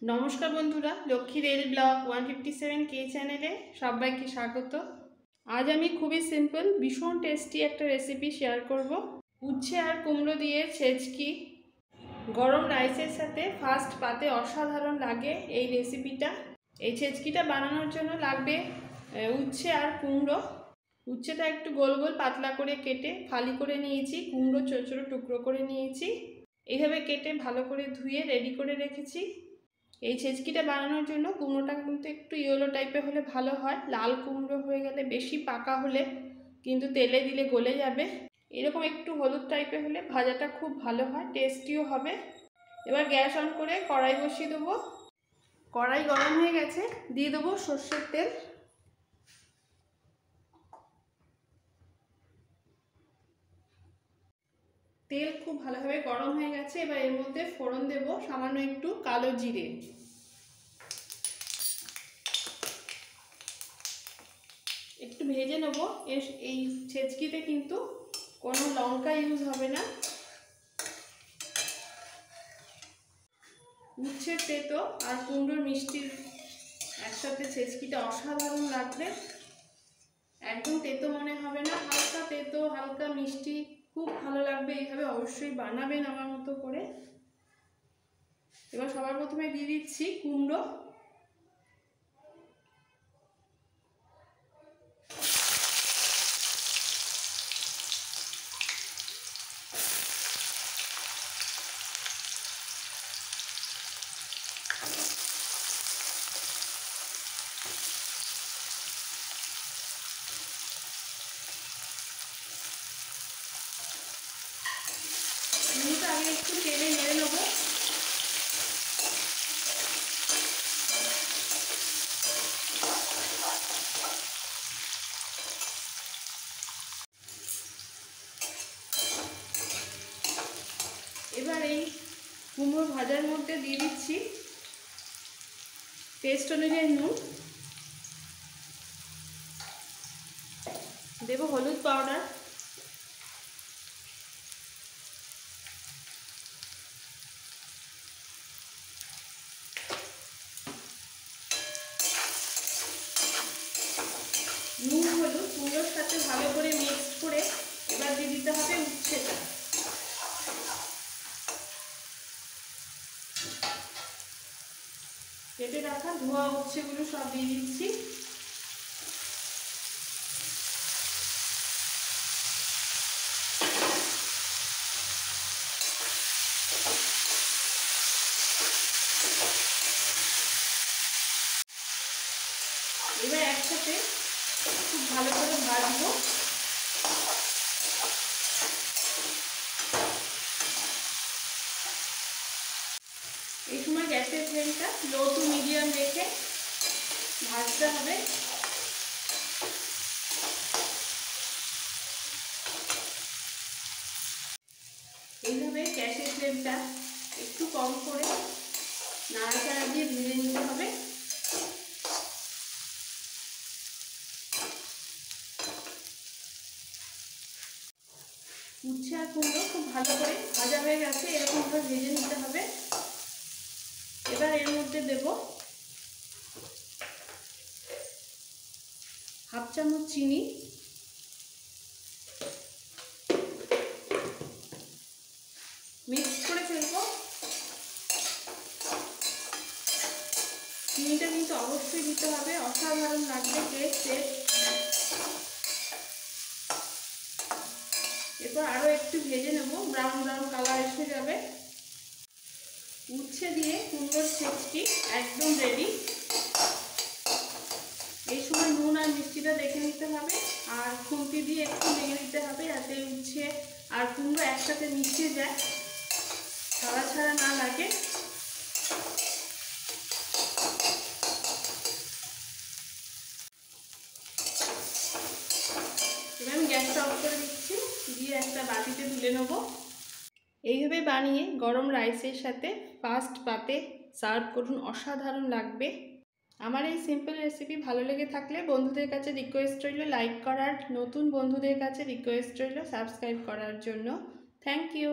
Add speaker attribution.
Speaker 1: নমস্কার বন্ধুরা, Lakshmi rail blog 157K চ্যানেলে সবাইকে স্বাগত। আজ আমি খুবই সিম্পল ভীষণ টেস্টি একটা রেসিপি শেয়ার করব। উচ্ছে আর কুমড়ো দিয়ে ছেচকি গরম রাইসের সাথে ফার্স্ট পাতে অসাধারণ লাগে এই রেসিপিটা। এই ছেচকিটা বানানোর জন্য লাগবে উচ্ছে আর কুমড়ো। উচ্ছেটা একটু গোল গোল পাতলা করে কেটে ফালি করে নিয়েছি, কুমড়ো ছোটো ছোটো টুকরো করে নিয়েছি। এইভাবে কেটে ভালো করে ধুয়ে রেডি করে রেখেছি। এই ছেচকিটা বানানোর জন্য কুমড়োটা কিন্তু একটু ইয়েলো টাইপের হলে ভালো হয়। লাল কুমড়ো হয়ে গেলে, বেশি পাকা হলে কিন্তু তেলে দিলে গলে যাবে। এরকম একটু হলুদ টাইপের হলে ভাজাটা খুব ভালো হয়, টেস্টিও হবে। এবার গ্যাস অন করে কড়াই বসিয়ে দেবো। কড়াই গরম হয়ে গেছে, দিয়ে দেবো সর্ষের তেল। তেল খুব ভালোভাবে গরম হয়ে গেছে। এবার এর মধ্যে ফোড়ন দেবো সামান্য একটু কালো জিরে। একটু ভেজে নেবো। এই ছেচকিতে কিন্তু কোনো লঙ্কা ইউজ হবে না। উচ্ছের তেতো আর কুমড়োর মিষ্টির একসাথে ছেচকিটা অসাধারণ লাগবে। একদম তেতো মনে হবে না, হালকা তেতো হালকা মিষ্টি, খুব ভালো লাগবে। এইভাবে অবশ্যই বানাবেন আমার মতো করে। এবার সবার প্রথমে দিয়ে দিচ্ছি কুমড়ো। কুমড়োটা আগে একটু তেলে নেড়ে নেবো। এবার এই কুমড়ো ভাজার মধ্যে দিয়ে দিচ্ছি টেস্ট অনুযায়ী নুন, দেবো হলুদ পাউডার, নুন হলুদ কুমড়োর সাথে ভালো করে মিক্স করে এবার দিয়ে দিতে হবে উচ্ছেটা। কেটে রাখা ধোয়া উচ্ছেগুলো সব দিয়ে দিচ্ছি। এবার একসাথে খুব ভালো করে ভাজবো। এই সময় গ্যাসের ফ্লেমটা লো টু মিডিয়াম রেখে ভাজতে হবে। এইভাবে গ্যাসের ফ্লেমটা একটু কম করে নাড়াচাড়া দিয়ে ভেজে নিতে হবে। উচ্ছে আর কুমড়ো খুব ভালো করে ভাজা হয়ে গেছে, এরকমভাবে ভেজে নিতে হবে। এবার এর মধ্যে দেব হাফ চামচ চিনি, মিক্স করে ফেলবো। চিনিটা কিন্তু অবশ্যই দিতে হবে, অসাধারণ লাগবে টেস্ট। এরপর আরও একটু ভেজে নেব, ব্রাউন ব্রাউন কালার এসে যাবে। উচ্ছে দিয়ে কুমড়োর ছেচকি একদম রেডি। এই সময় নুন আর মিষ্টিটা দেখে নিতে হবে, আর খুন্তি দিয়ে একটু ভেঙে নিতে হবে যাতে উচ্ছে আর কুমড়ো একসাথে মিশে যায়, ছাড়া ছাড়া না লাগে। এবার আমি গ্যাসটা অফ করে দিচ্ছি, দিয়ে একটা বাটিতে তুলে নেব। এইভাবে বানিয়ে গরম রাইসের সাথে ফার্স্ট পাতে সার্ভ করুন, অসাধারণ লাগবে। আমার এই সিম্পল রেসিপি ভালো লেগে থাকলে বন্ধুদের কাছে রিকোয়েস্ট রইল লাইক করার, নতুন বন্ধুদের কাছে রিকোয়েস্ট রইল সাবস্ক্রাইব করার জন্য। Thank you.